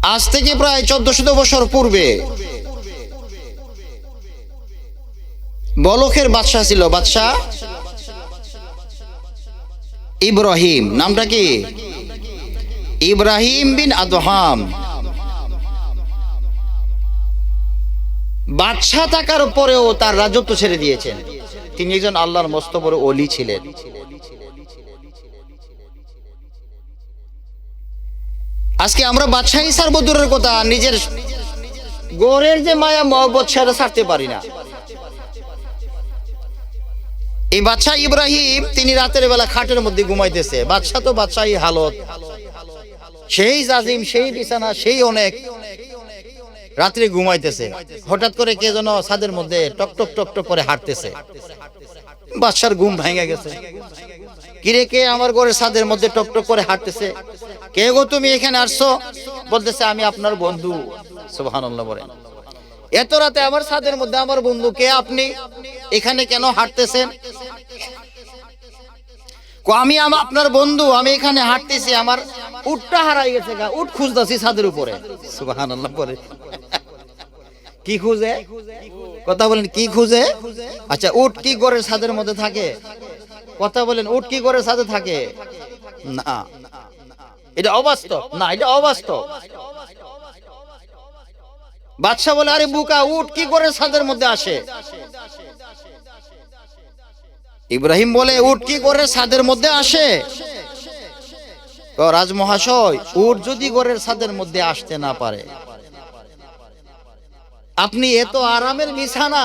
আজ থেকে প্রায় 1400 বছর পূর্বে বলখের বাদশাহ ছিল, বাদশাহ ইব্রাহিম। নামটা কি? ইব্রাহিম বিন আদহাম। বাদশাহ থাকার পরেও তার রাজত্ব ছেড়ে দিয়েছেন। তিনি একজন আল্লাহর মস্ত বড় ওলি ছিলেন। আজকে আমরা বাদশাহী ছাড়বো দূরের কথা, নিজের গোরের যে মায়া মহব্বত সেটা ছাড়তে পারি না। এই বাদশাহ ইব্রাহিম তিনি রাতের বেলা খাটের মধ্যে ঘুমাইতেছে। বাদশাহ তো বাদশাহী হালত, সেই জাজিম, সেই বিছানা, সেই অনেক, রাত্রে ঘুমাইতেছে। হঠাৎ করে কে যেন ছাদের মধ্যে টক টক টক টক করে হাঁটতেছে। বাদশার ঘুম ভেঙে গেছে। কিরে, কে আমার ঘরে ছাদের মধ্যে টক টক করে হাঁটতেছে? কে গো তুমি এখানে আসছো? বলতেছে আমি আপনার বন্ধু। সুবহানাল্লাহ বলেন। এত রাতে আমার ছাদের মধ্যে আমার বন্ধু, কে আপনি? এখানে কেন হাঁটতেছেন? আমি আপনার বন্ধু, আমি এখানে হাঁটতেছি, আমার উটটা হারাই গেছে, উট খুঁজতেছি ছাদের উপরে। সুবহানাল্লাহ বলেন। কি খুঁজে? কথা বলেন, কি খুঁজে? আচ্ছা, উট কি করে ছাদের মধ্যে থাকে? কথা বলেন, উট কি করে ছাদে থাকে? না, এটা অবাস্তব। না, এটা অবাস্তব। বাদশা বলে, আরে বুকা, উট কি করে ছাদের মধ্যে আসে? ইব্রাহিম বলে, উট কি করে ছাদের মধ্যে আসে? রাজমহাশয়, উট যদি ঘরের ছাদের মধ্যে আসতে না পারে, আপনি এত আরামের বিছানা,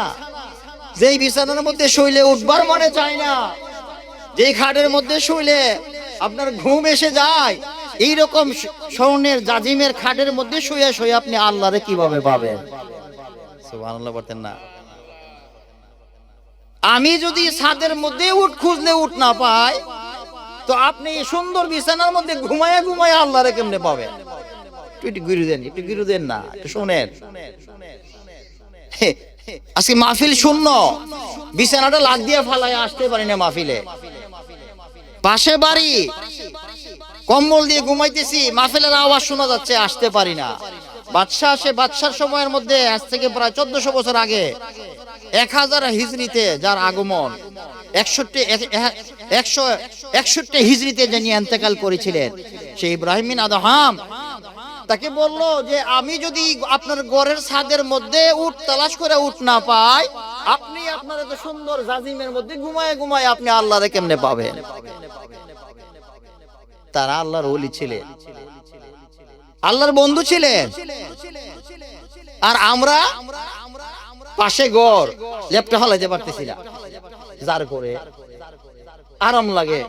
যেই বিছানার মধ্যে শুইলে উঠবার মনে চায় না, যেই খাটের মধ্যে শুইলে আপনার ঘুম এসে যায়, এইরকম স্বর্ণের জাজিমের খাটের মধ্যে শুয়ে শুয়ে আপনি আল্লাহরে কিভাবে পাবেন? সুবহানাল্লাহ বলতেন না? আমি যদি ছাদের মধ্যে উট খুঁজলে উট না পাই, তো আপনি সুন্দর বিছানার মধ্যে ঘুমায়া ঘুমায়া আল্লাহরে কেমনে পাবেন? একটু গিরু দেন না, একটু শোনেন। আজকে মাহফিল শূন্য, বিছানাটা লাগ দিয়ে ফালায় আসতে পারি না মাহফিলে। পাশে বাড়ি, কম্বল দিয়ে ঘুমাইতেছি, মাহফিলের আওয়াজ শোনা যাচ্ছে, আসতে পারি না। বাদশাহ আসে, বাদশার সময়ের মধ্যে আজ থেকে প্রায় 1400 বছর আগে 1000 হিজরিতে যার আগমন, 161 হিজরিতে যিনি ইন্তেকাল করেছিলেন, সেই ইব্রাহিম বিন আদহাম, তাকে বলল যে আমি যদি আপনার ঘরের ছাদের মধ্যে উট তালাশ করে উট না পাই, আপনি আপনার এত সুন্দর জাজিমের মধ্যে ঘুমায় ঘুমায় আপনি আল্লাহরে কেমনে পাবেন? তারা আল্লাহর ওলি ছিলেন, আল্লাহর বন্ধু ছিলেন। আর আমরা পাশে ঘর লেপটা হলাইতে পারতেছি না, যার করে আরাম লাগে।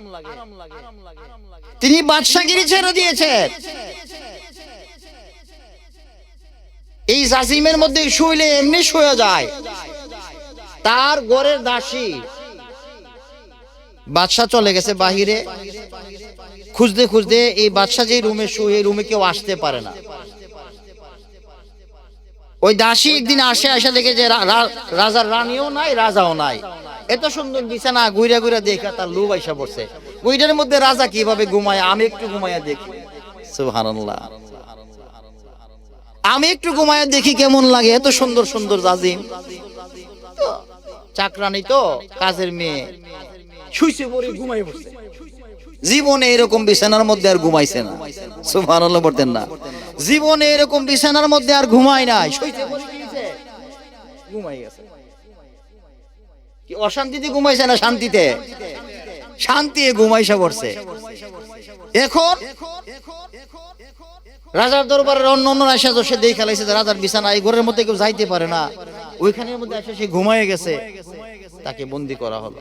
তিনি বাদশাগিরি ছেড়ে দিয়েছেন। এই জাজিমের মধ্যে শুইলে এমনি শুয়ে যায়। তার ঘরের দাসী, বাদশাহ চলে গেছে বাহিরে, খুঁজতে খুঁজতে এই বাদশাহ যে রুমে শুয়ে, এই রুমে কেউ আসতে পারে না। ওই দাসী একদিন আসে দেখে যে রাজার রানীও নাই, রাজাও নাই। এত সুন্দর বিছানা, গুইরা গুইরা দেখা তার লোভ আইসা পড়ছে। গুইটার মধ্যে রাজা কিভাবে ঘুমায়, আমি একটু ঘুমাইয়া দেখি। সুবহানাল্লাহ, আমি একটু ঘুমাইয়া দেখি কেমন লাগে। এত সুন্দর সুন্দর জাজিম, চাকরানি তো, কাজের মেয়ে, শুইছে পড়ে ঘুমাই পড়ছে। জীবনে এরকম বিছানার মধ্যে আর ঘুমাইছে না। সুবহানাল্লাহ বলতেন না? জীবনে এরকম বিছানার মধ্যে আর ঘুমায় নাই, শুইছে পড়ে ঘুমাই গেছে। কি অশান্তিতে ঘুমাইছে না শান্তিতে? শান্তিতে ঘুমাইসা পড়ছে। এখন রাজার দরবারের অন্য আসা তো সে দেখে লাইছে রাজার বিছানা এই ঘরের মধ্যে কেউ যাইতে পারে না, ওইখানের মধ্যে এসে সে ঘুমায় গেছে। তাকে বন্দী করা হলো।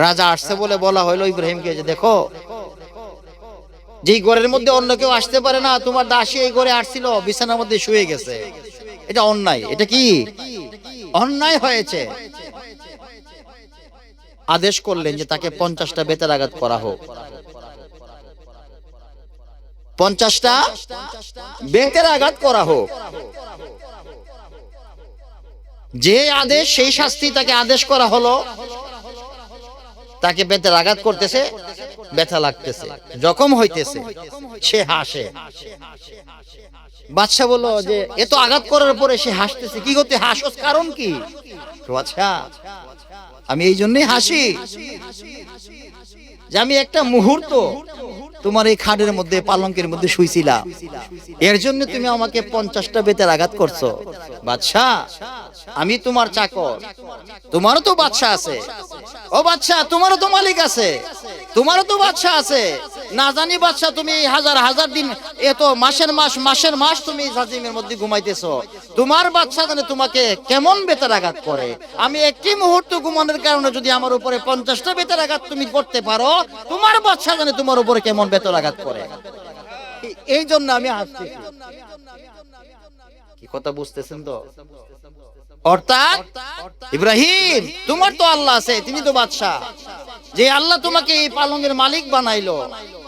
রাজা আসছে বলে বলা হলো ইব্রাহিমকে যে দেখো, যেই ঘরের মধ্যে অন্য কেউ আসতে পারে না, তোমার দাসী এই ঘরে আসছিল, বিছানার মধ্যে শুয়ে গেছে। এটা অন্যায়। এটা কি অন্যায় হয়েছে? আদেশ করলেন যে তাকে 50টা বেতের আঘাত করা হোক। 50টা বেতের আঘাত করা হোক। যে আদেশ, সেই শাস্তি তাকে আদেশ করা হলো। তাকে বেতের আঘাত করতেছে, ব্যথা লাগতেছে, জখম হইতেছে, সে হাসে। বাদশা বলল যে এত আঘাত করার পরে সে হাসতেছে, কি করতে হাসোস, কারণ কি? আচ্ছা, আমি এই জন্যই হাসি যে আমি একটা মুহূর্ত তোমার এই খাটের মধ্যে, পালঙ্কের মধ্যে শুইছিলাম, এর জন্য তুমি আমাকে 50টা বেতের আঘাত করছো। বাদশা, আমি তোমার চাকর, তোমারও তো বাদশা আছে। ও বাদশা, তোমারও তো মালিক আছে, তোমারও তো বাদশা আছে। না জানি বাদশা, তুমি হাজার হাজার দিন, এত মাসের মাস তুমি জাজিমের মধ্যে ঘুমাইতেছো, তোমার বাদশা জানে তোমাকে কেমন বেতের আঘাত করে। আমি একটি মুহূর্ত ঘুমানোর কারণে যদি আমার উপরে 50টা বেতের আঘাত তুমি করতে পারো, তোমার বাদশা জানে তোমার উপরে কেমন বেতের আঘাত করে। এই জন্য আমি হাসতেছি। কি কথা বুঝতেছেন তো? অর্থাৎ ইব্রাহিম, তোমার তো আল্লাহ আছে, তিনি তো বাদশা। যে আল্লাহ তোমাকে এই পালঙ্গের মালিক বানাইলো,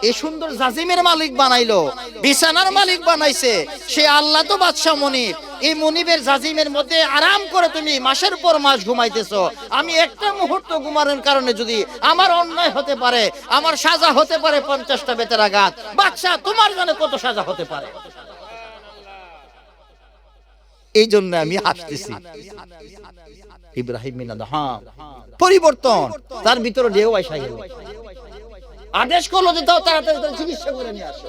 এই সুন্দর জাজিমের মালিক বানাইলো, বিছানার মালিক বানাইছে, সে আল্লাহ তো বাদশা মনিব। এই মনিবের জাজিমের মধ্যে আরাম করে তুমি মাসের পর মাস ঘুমাইতেছো। আমি একটা মুহূর্ত ঘুমানোর কারণে যদি আমার অন্যায় হতে পারে, আমার সাজা হতে পারে 50টা বেতের আঘাত। বাদশা, তোমার জানে কত সাজা হতে পারে। এই জন্য আমি হাসতেছি। ইব্রাহিম পরিবর্তন, তার ভিতরে ঢেউ আইসা গেল। আদেশ করলো যে তাও তাড়াতাড়ি চিকিৎসা করে নিয়ে আসো।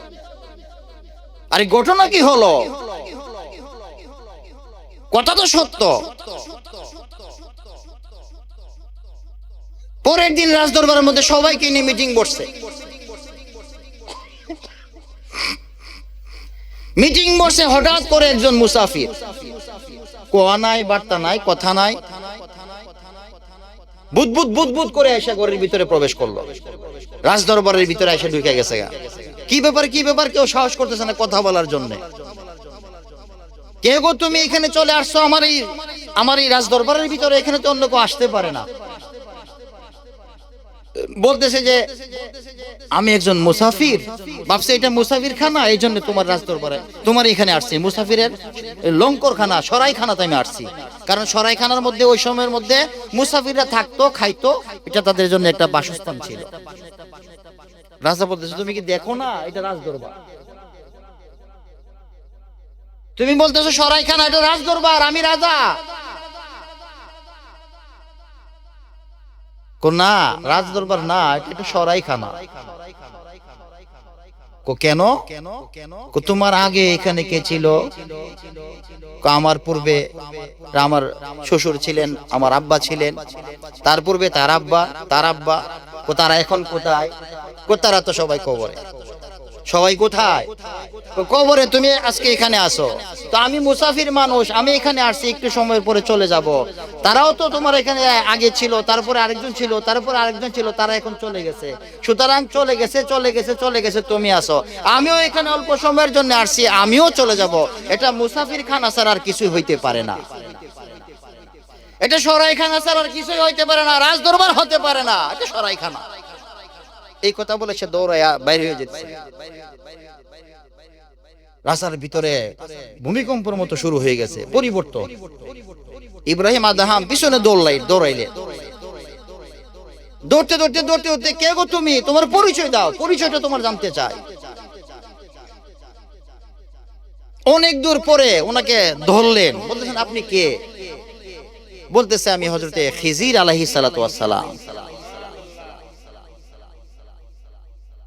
আরে ঘটনা কি হলো? কথা তো সত্য। পরের দিন রাজদরবারের মধ্যে সবাইকে নিয়ে মিটিং বসছে। মিটিং বসে হঠাৎ করে একজন মুসাফির, কোয়া নাই, বার্তা নাই, কথা নাই, বুদবুদ করে এসে ঘরের ভিতরে প্রবেশ করলো। রাজদরবারের ভিতরে এসে ঢুকে গেছে। কি ব্যাপার কেউ সাহস করতেছে না কথা বলার জন্য। কে গো তুমি এখানে চলে আসছো আমার এই রাজদরবারের ভিতরে? এখানে তো অন্য কেউ আসতে পারে না। বলতেছে যে আমি একজন মুসাফির, ভাবছে এটা মুসাফির খানা, এই জন্য তোমার রাজদরবারে তোমার এখানে আসছি। মুসাফিরের লঙ্কর খানা, সরাইখানাতে আমি আসছি। কারণ সরাইখানার মধ্যে ওই সময়ের মধ্যে মুসাফিররা থাকতো, খাইতো, এটা তাদের জন্য একটা বাসস্থান ছিল। রাজা বলতেছে তুমি কি দেখো না এটা রাজদরবার? তুমি বলতেছো সরাইখানা, এটা রাজদরবার, আমি রাজা। না, রাজদরবার না, এটা সরাইখানা। কেন? তোমার আগে এখানে কে ছিল? আমার পূর্বে আমার শ্বশুর ছিলেন, আমার আব্বা ছিলেন, তার পূর্বে তার আব্বা, তারা এখন কোথায়? তারা তো সবাই কবরে। সবাই কোথায়? কবরে। তুমি আজকে এখানে আসো, তো আমি মুসাফির মানুষ, আমি এখানে আসছি, একটু সময় পরে চলে যাব। তারাও তো তোমার এখানে আগে ছিল, তারপরে আরেকজন ছিল, তারপরে আরেকজন ছিল, তারা এখন চলে গেছে। সুতরাং চলে গেছে, তুমি আসো। আমিও এখানে অল্প সময়ের জন্য আসছি, আমিও চলে যাব। এটা মুসাফির খানা ছাড়া আর কিছুই হইতে পারে না। এটা সরাইখানা ছাড়া আর কিছুই হইতে পারে না, রাজদরবার হতে পারে না, এটা সরাইখানা। এই কথা বলে সে দৌড়াইয়া বাইরে হয়ে যেতে। রাস্তার ভিতরে ভূমিকম্পের মতো শুরু হয়ে গেছে, পরিবর্তন। ইব্রাহিম আদহাম পিছনে দৌড়াইলেন। দৌড়তে কে গো তুমি? তোমার পরিচয় দাও, পরিচয়টা তোমার জানতে চাই। অনেক দূর পরে ওনাকে ধরলেন, বলতেছেন আপনি কে? বলতেছে আমি হযরতে খিজির আলাইহিস সালাতু ওয়াস সালাম।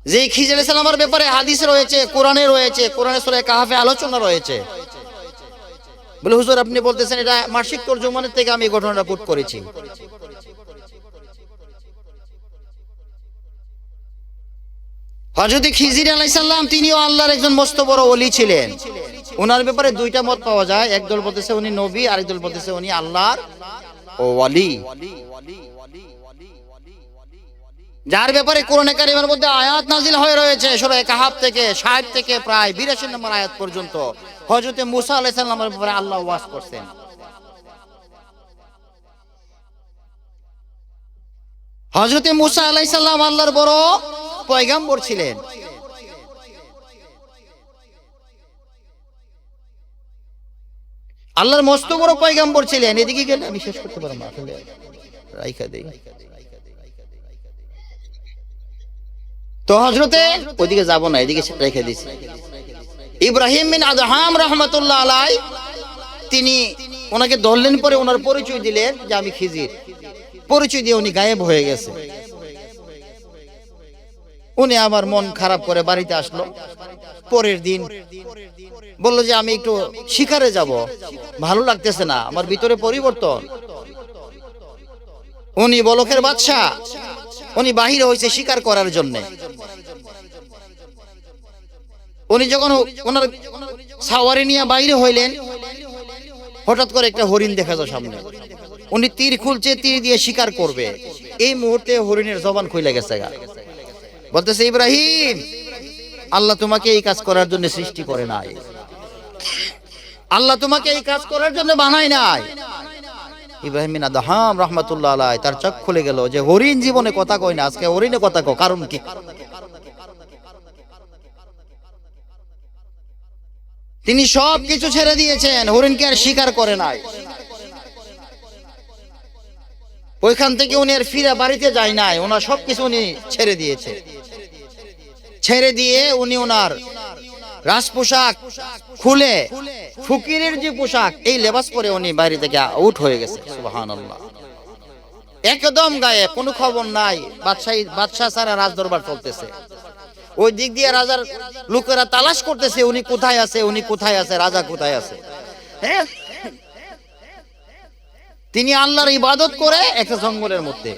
যে খিজির আলাইহিস সালামের ব্যাপারে হাদিসে রয়েছে, কোরআনে রয়েছে, কোরআনে সূরা কাহফে আলোচনা রয়েছে। বলে হুজুর আপনি বলতেছেন এটা মাসিক তরজমানের থেকে আমি ঘটনাটা কোট করেছি। হযরত খিজির আলাইহিস সালাম তিনিও আল্লাহর একজন মস্ত বড় ওলি ছিলেন। ওনার ব্যাপারে দুইটা মত পাওয়া যায়, একদল বলতেছে উনি নবী, আরেকদল বলতেছে উনি আল্লাহর ওলি। যার ব্যাপারে কোরআনে কারীমের মধ্যে আয়াত নাজিল হয়ে রয়েছে সূরা কাহফ থেকে 60 থেকে প্রায় 82 নম্বর আয়াত পর্যন্ত। হযরত মুসা আলাইহিস সালামের ব্যাপারে আল্লাহ ওয়াজ করছেন। হযরত মুসা আলাইহিস সালাম আল্লাহর বড় পয়গম্বর ছিলেন। আল্লাহর মস্ত বড় পয়গম্বর ছিলেন। এদিকে গেলে আমি শেষ করতে পারবো না, আসলে রাইখা দেই। তো হযরতে ওইদিকে যাব না, এদিকে রেখে দিয়েছে। ইব্রাহিম বিন আদহাম রাহমাতুল্লাহ আলাই তিনি ওনাকে ধরলেন, পরে ওনার পরিচয় দিলেন যে আমি খিজির। পরিচয় দিয়ে উনি গায়েব হয়ে গেছে। উনি আমার মন খারাপ করে বাড়িতে আসলো। পরের দিন বলল যে আমি একটু শিকারে যাব, ভালো লাগতেছে না, আমার ভিতরে পরিবর্তন। উনি বলকের বাদশা, উনি বাহির হয়েছে শিকার করার জন্য। উনি যখন ওনার সাওয়ারি নিয়ে বাইরে হইলেন, হঠাৎ করে একটা হরিণ দেখা যায় সামনে। উনি তীর খুলছে, তীর দিয়ে শিকার করবে। এই মুহূর্তে হরিণের জবান খুলে গেছে। বলতেছে, ইব্রাহিম, আল্লাহ তোমাকে এই কাজ করার জন্য সৃষ্টি করে নাই, আল্লাহ তোমাকে এই কাজ করার জন্য বানায় নাই। ইব্রাহিম বিন আদহাম রাহমাতুল্লাহ আলাইহি তার চোখ খুলে গেল যে হরিণ জীবনে কথা কয় না, আজকে হরিণে কথা কয়, কারণ কি? তিনি সব কিছু ছেড়ে দিয়েছেন, হরিণকে আর শিকার করে নাই। ওইখান থেকে উনি আর ফিরে বাড়িতে যায় নাই, ওনার সবকিছু উনি ছেড়ে দিয়েছে। ছেড়ে দিয়ে উনি ওনার রাজ পোশাক খুলে ফকিরের যে পোশাক, এই লেবাস পরে উনি বাইরে থেকে আউট হয়ে গেছে। সুবহানাল্লাহ। একদম গায়ে, কোনো খবর নাই। বাদশাহ ছাড়া রাজ দরবার চলতেছে। ওই দিক দিয়ে রাজার লোকেরা তালাশ করতেছে, উনি কোথায় আছে, উনি কোথায় আছে, রাজা কোথায় আছে। হ্যাঁ, তিনি আল্লাহর ইবাদত করে একটা জঙ্গলের মধ্যে।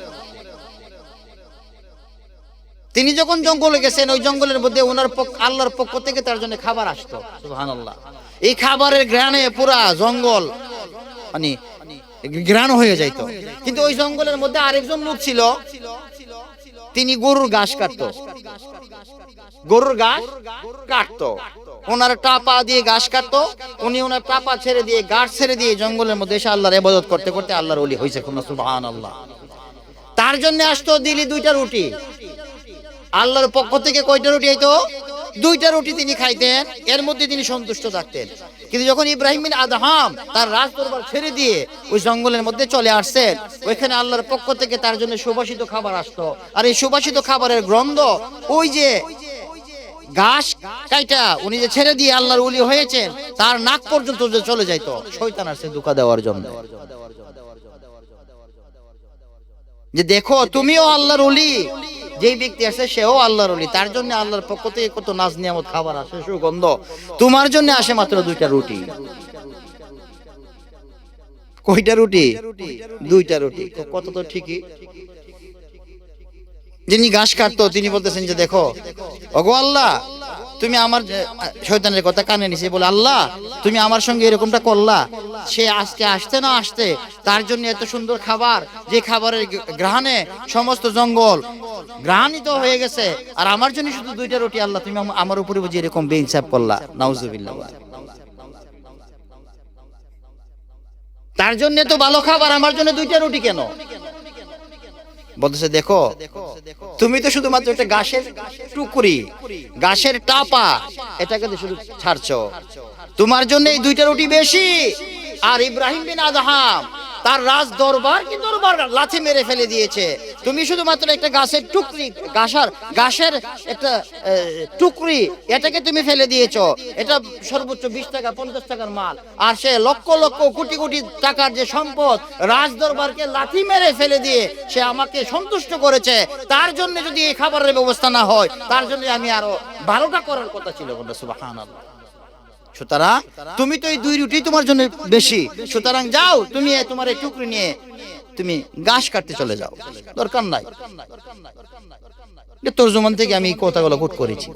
তিনি যখন জঙ্গলে গেছেন, ওই জঙ্গলের মধ্যে ওনার আল্লাহর পক্ষ থেকে তার জন্য খাবার আসতো। সুবহানাল্লাহ। এই খাবারের ঘ্রাণে পুরা জঙ্গল মানে ঘ্রাণ হয়ে যাইত। কিন্তু ওই জঙ্গলের মধ্যে আরেকজন লোক ছিল, তিনি গরুর ঘাস কাটতো। গরুর ঘাস কাটতো, ওনার টাপা দিয়ে ঘাস কাটতো। উনি ওনার টাপা ছেড়ে দিয়ে, ঘাস ছেড়ে দিয়ে জঙ্গলের মধ্যে এসে আল্লাহর ইবাদত করতে করতে আল্লাহর ওলি হয়েছে। সুবহানাল্লাহ। তার জন্য আসতো দিলি 2টা রুটি। আল্লাহর পক্ষ থেকে কয়টা রুটি আইতো? 2টা রুটি তিনি খাইতেন, এর মধ্যে তিনি সন্তুষ্ট থাকতেন। কিন্তু যখন ইব্রাহিম বিন আদহাম তার রাজ দরবার ছেড়ে দিয়ে ওই জঙ্গলের মধ্যে চলে আসছেন, ওইখানে আল্লাহর পক্ষ থেকে তার জন্য সুবাসিত খাবার আসতো। আর এই সুবাসিত খাবারের গন্ধ, ওই যে ঘাস কাইটা উনি যে ছেড়ে দিয়ে আল্লাহর ওলি হয়েছেন, তার নাক পর্যন্ত চলে যাইতো, শয়তান আসছে ধোঁকা দেওয়ার জন্য। যে দেখো, তুমিও আল্লাহর ওলি, যেই ব্যক্তি আছে সেও আল্লাহর ওলি, তার জন্য আল্লাহর পক্ষ থেকে কত নাজ নিয়ামত খাবার আসে, সুগন্ধ। তোমার জন্য আসে মাত্র 2টা রুটি। কয়টা রুটি? 2টা রুটি। কত তো ঠিকই। যিনি ঘাস কাটতো তিনি বলতেছেন যে দেখো, ওগো আল্লাহ, তুমি আমার, শয়তানের কথা কানে নিছে, বলে আল্লাহ তুমি আমার সঙ্গে এরকমটা করলা। সে আজকে আসতে না আসতে তার জন্য এত সুন্দর খাবার, যে খাবারের ঘ্রাণে সমস্ত জঙ্গল ঘ্রাণিত হয়ে গেছে, আর আমার জন্য শুধু 2টা রুটি। আল্লাহ তুমি আমার উপরে বুঝি এরকম বেইনসাফ করলা। নাউজুবিল্লাহ। তার জন্য তো ভালো খাবার, আমার জন্য 2টা রুটি কেন? বলতেছে দেখো, তুমি তো শুধুমাত্র একটা ঘাসের টুকরি, ঘাসের টাপা, এটাকে শুধু ছাড়ছো। তোমার জন্য এই 2টা রুটি বেশি। আর ইব্রাহিম বিন আদহাম তার রাজ দরবার কি দরবার লাথি মেরে ফেলে দিয়েছে। তুমি শুধুমাত্র একটা গাছের টুকরি, ঘাসের একটা টুকরি, এটাকে তুমি ফেলে দিয়েছো। এটা সর্বোচ্চ 20 টাকা 50 টাকার মাল, আর সে লক্ষ লক্ষ কোটি কোটি টাকার যে সম্পদ, রাজ দরবারকে লাথি মেরে ফেলে দিয়ে সে আমাকে সন্তুষ্ট করেছে। তার জন্য যদি এই খাবারের ব্যবস্থা না হয়, তার জন্য আমি আরো 12টা করার কথা ছিল। সুবহানাল্লাহ। সুতরাং তুমি তো এই 2 রুটি তোমার জন্য বেশি, সুতরাং যাও, তুমি তোমার এই টুকরি নিয়ে তুমি ঘাস কাটতে চলে যাও, দরকার নাই। তর্জমান থেকে আমি এই কথাগুলো কোট করেছি।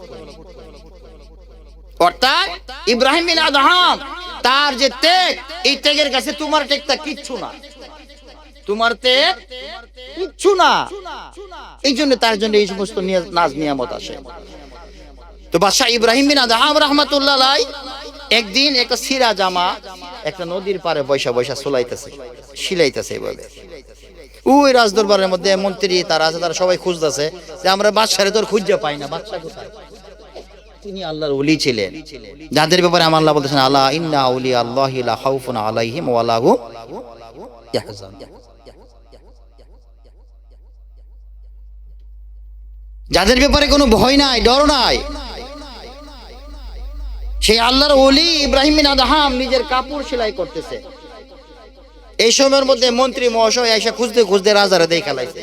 অর্থাৎ ইব্রাহিম বিন আদহাম তার যে ত্যাগ, এই ত্যাগের কাছে তোমার ত্যাগটা কিচ্ছু না, তোমার ত্যাগ কিচ্ছু না। এই জন্য তার জন্য এই সমস্ত নাজ নিয়ামত আসে। তো বাদশাহ ইব্রাহিম বিন আদহাম রাহমাতুল্লাহ আলাইহি একদিন একটা ছিঁড়া জামা একটা নদীর পারে বৈশা বৈশা সোলাইতেছে, সিলাইতেছে। এইভাবে ওই রাজদরবারের মধ্যে মন্ত্রী তারা আছে, তারা সবাই খুঁজতেছে যে আমরা বাদশারে তোর খুঁজে পাই না, বাদশা কোথায়? তিনি আল্লাহর ওলি ছিলেন, যাদের ব্যাপারে আমার আল্লাহ বলতেছেন আলা ইন্না আউলিয়া আল্লাহি লা খাউফুন আলাইহিম ওয়া লা হুম ইয়াহজানুন। যাদের ব্যাপারে কোনো ভয় নাই, ডর নাই, সেই আল্লাহর ওলি ইব্রাহিম বিন আদহাম নিজের কাপড় সেলাই করতেছে। এই সময়ের মধ্যে মন্ত্রী মহাশয় এসে খুঁজতে খুঁজতে রাজারে দেখা লাইছে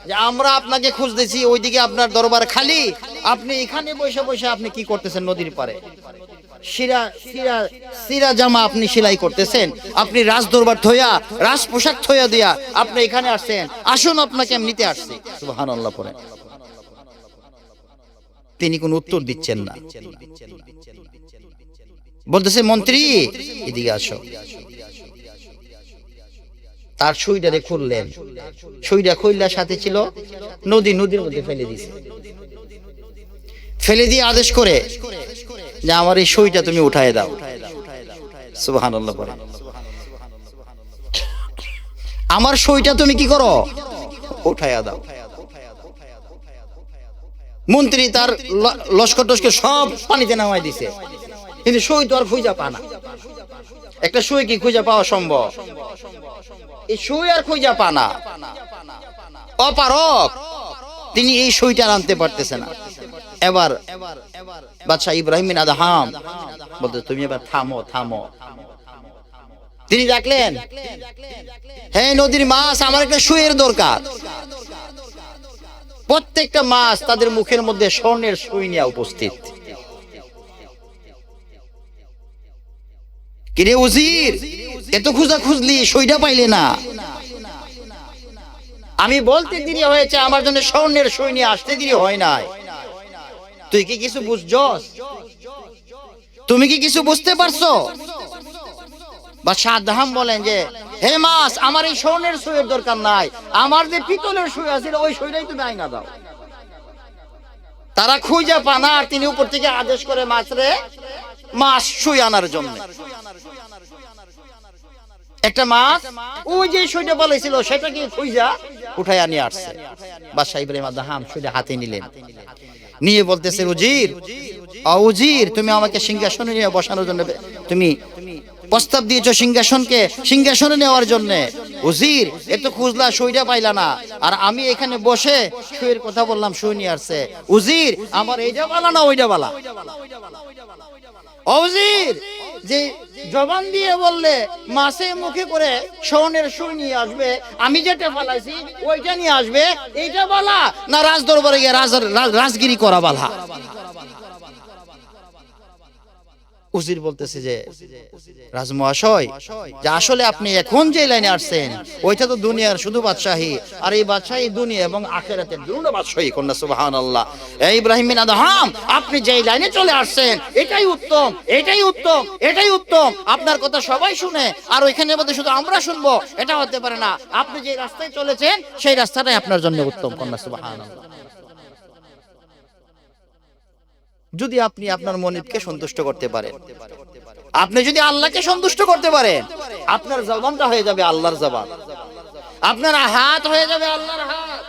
যে আমরা আপনাকে খুঁজতেছি, ওইদিকে আপনার দরবার খালি, আপনি এখানে বসে বসে আপনি কি করতেছেন? নদীর পারে সিরা জামা আপনি সেলাই করতেছেন, আপনি রাজ দরবার থইয়া, রাজ পোশাক থইয়া দিয়া আপনি এখানে আসছেন, আসুন আপনাকে আমি নিতে আসছি। সুবহানাল্লাহ পড়ে। তিনি কোনো উত্তর দিচ্ছেন না, বলতেছে মন্ত্রী এদিকে আসো। তার সুইটারে খুললেন, সুইটা খুললার সাথে ছিল নদীর মধ্যে ফেলে দিয়েছে। ফেলে দিয়ে আদেশ করে যে আমার এই সুইটা তুমি উঠায় দাও। সুবহানাল্লাহ পড়ে। আমার সুইটা তুমি কি করো? উঠায়া দাও। মন্ত্রী তার লস্কর টস্কর সব পানিতে নামাই দিছে, কিন্তু সুই তো আর খুঁজা পা না। একটা সুই কি খুঁজা পাওয়া সম্ভব? এই সুই আর খুঁজা পা না, অপারক। তিনি এই সুইটা আনতে পারতেছে না। এবার বাদশাহ ইব্রাহিম বিন আদহাম বলতে, তুমি এবার থামো থামো। তিনি ডাকলেন, হ্যাঁ নদীর মাছ, আমার একটা সুইয়ের দরকার। প্রত্যেকটা মাছ তাদের মুখের মধ্যে স্বর্ণের সুই নিয়ে উপস্থিত। কিরে উজির, এত খুঁজা খুঁজলি, সুইটা পাইলে না? আমি বলতে দেরি হয়েছে, আমার জন্য স্বর্ণের সুই নিয়ে আসতে দেরি হয় নাই। তুই কি কিছু বুঝছস? তুমি কি কিছু বুঝতে পারছো? বাদশাহ আদহাম বলেন যে, হে মাছ, আমার এই স্বর্ণের সুইয়ের দরকার নাই, আমার যে পিতলের সুই আছে ওই সুইটাই তুমি আইনা দাও। তারা খুঁজা পানা, আর তিনি উপর থেকে আদেশ করে মাছ সুই আনার জন্য। একটা মাছ ওই যে সুইটা বলেছিল সেটাকে খুঁজা উঠায় নিয়ে আসছে। বাদশাহ ইব্রাহিম আদহাম সুইটা হাতে নিলেন, নিয়ে বলতেছে, উজির, তুমি আমাকে সিংহাসনে নিয়ে বসানোর জন্য তুমি প্রস্তাব দিয়েছো, সিংহাসনে নেওয়ার জন্য। উজির, এত খুঁজলা, সুইটা পাইলা না, আর আমি এখানে বসে সুইয়ের কথা বললাম, সুই নিয়ে আসছে। উজির, আমার এইটা বালা না ওইটা বালা? উজির, যে জবান দিয়ে বললে মাছে মুখে করে স্বর্ণের সুই নিয়ে আসবে, আমি যেটা ফালাইছি ওইটা নিয়ে আসবে, এইটা বালা না রাজ দরবারে গিয়ে রাজগিরি করা বালা? উজির বলতেছে যে, রাজমহাশয়, যে আসলে আপনি এখন যে লাইনে আসছেন ওইটা তো দুনিয়ার শুধু বাদশাহী, আর এই বাদশাহী দুনিয়া এবং আখিরাতের দুটো বাদশাহী। কন্যা সুবহানাল্লাহ। এই ইব্রাহিম বিন আদহাম, আপনি যেই লাইনে চলে আসছেন এটাই উত্তম, এটাই উত্তম, এটাই উত্তম। আপনার কথা সবাই শুনে আর ওইখানের মধ্যে শুধু আমরা শুনবো, এটা হতে পারে না। আপনি যে রাস্তায় চলেছেন সেই রাস্তাটাই আপনার জন্য উত্তম। কন্যা সুবহানাল্লাহ। যদি আপনি আপনার মনিবকে সন্তুষ্ট করতে পারেন, আপনি যদি আল্লাহকে সন্তুষ্ট করতে পারেন, আপনার জবানটা হয়ে যাবে আল্লাহর জবান, আপনার হাত হয়ে যাবে আল্লাহর হাত,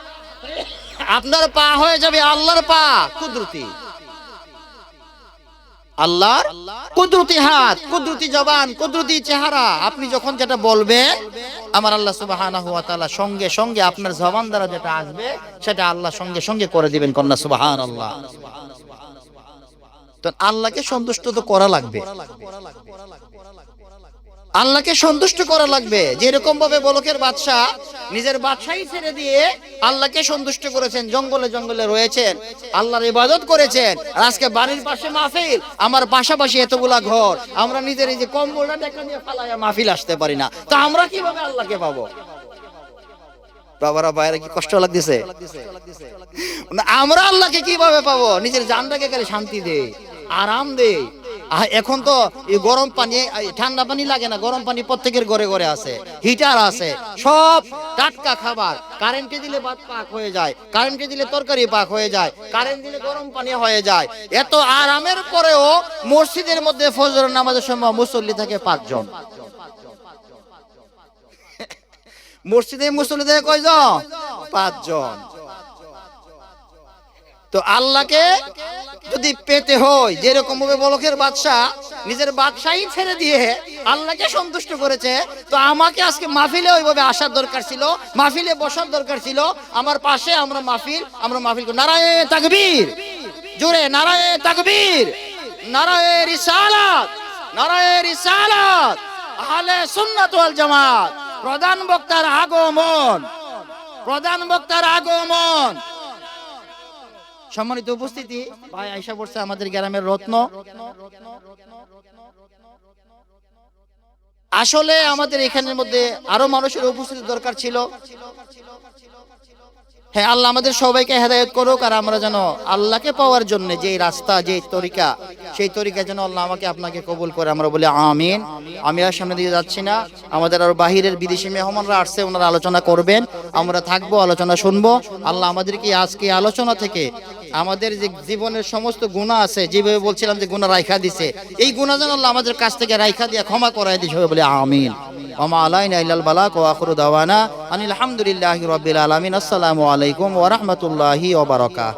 আপনার পা হয়ে যাবে আল্লাহর পা। কুদরতি আল্লাহর কুদরতি হাত, কুদরতি জবান, কুদরতি চেহারা। আপনি যখন যেটা বলবেন, আমার আল্লাহ সুবহানাহু ওয়া তাআলা সঙ্গে সঙ্গে আপনার জবান দ্বারা যেটা আসবে সেটা আল্লাহ সঙ্গে সঙ্গে করে দিবেন। কন্যা সুবহানাল্লাহ। তো আল্লাহকে সন্তুষ্ট তো করা লাগবে, আল্লাহকে সন্তুষ্ট করা লাগবে। যেরকম ভাবে বলকের বাদশা নিজের বাদশাহী ছেড়ে দিয়ে আল্লাহকে সন্তুষ্ট করেছেন, জঙ্গলে জঙ্গলে রয়েছেন, আল্লাহর ইবাদত করেছেন। আজকে বাড়ির পাশে মাহফিল, আমার পাশাপাশি এতগুলা ঘর, আমরা নিজের এই যে কম্বলটা দেখা নিয়ে ফালাইয়া মাহফিল আসতে পারি না, তো আমরা কিভাবে আল্লাহকে পাবো? বাবারা বাইরে কি কষ্ট লাগতেছে? আমরা আল্লাহকে কিভাবে পাবো? নিজের জানটাকে গেলে শান্তি দে, আরাম দে। এখন তো গরম পানি, ঠান্ডা পানি লাগে না, গরম পানি প্রত্যেকের ঘরে ঘরে আছে, হিটার আছে, সব টাটকা খাবার। কারেন্টে দিলে ভাত পাক হয়ে যায়, কারেন্টে দিলে তরকারি পাক হয়ে যায়, কারেন্ট দিলে গরম পানি হয়ে যায়। এত আরামের পরেও মসজিদের মধ্যে ফজর নামাজের সময় মুসল্লি থাকে 5 জন। মসজিদে মুসল্লি থাকে কয়জন? 5 জন। তো আল্লাহকে যদি পেতে হয়, যেরকম ভাবে বলকের বাদশা নিজের বাদশাহী ছেড়ে দিয়ে আল্লাহকে সন্তুষ্ট করেছে, তো আমাকে আজকে মাহফিলে ওইভাবে আসার দরকার ছিল, মাহফিলে বসার দরকার ছিল। আমার পাশে আমরা মাহফিল নারায়ে তাকবীর, জোরে নারায়ে তাকবীর, নারায়ে রিসালাত, নারায়ে রিসালাত, আহলে সুন্নাত ওয়াল জামাত। প্রধান বক্তার আগমন, প্রধান বক্তার আগমন। সম্মানিত উপস্থিতি, ভাই আয়েশা পড়ছে আমাদের গ্রামের রত্ন। আসলে আমাদের এখানের মধ্যে আরো মানুষের উপস্থিতি দরকার ছিল। হ্যাঁ, আল্লাহ আমাদের সবাইকে হেদায়েত করুক, আর আমরা যেন আল্লাহকে পাওয়ার জন্য যে রাস্তা, যে তরিকা, সেই তরিকা যেন আল্লাহ আমাকে আপনাকে কবুল করে। আমরা বলি আমিন। আমি আর সামনে দিয়ে যাচ্ছি না, আমাদের আরো বাহিরের বিদেশি মেহমানরা আসছে, ওনারা আলোচনা করবেন, আমরা থাকবো, আলোচনা শুনবো। আল্লাহ আমাদেরকে আজকে আলোচনা থেকে আমাদের যে জীবনের সমস্ত গুনাহ আছে, যেভাবে বলছিলাম যে গুনাহ রাইখা দিছে, এই গুনাহ যেন আল্লাহ আমাদের কাছ থেকে রাইখা দিয়ে ক্ষমা করায় দিছে, বলে আমিন। ওমা আলাইনা ইল্লাল বালাগ ওয়া আখিরু দাওয়ানা আনিল হামদুলিল্লাহি রাব্বিল আলামিন। আসসালামু আলাইকুম ওয়া রাহমাতুল্লাহি ওয়া বারাকাতুহু।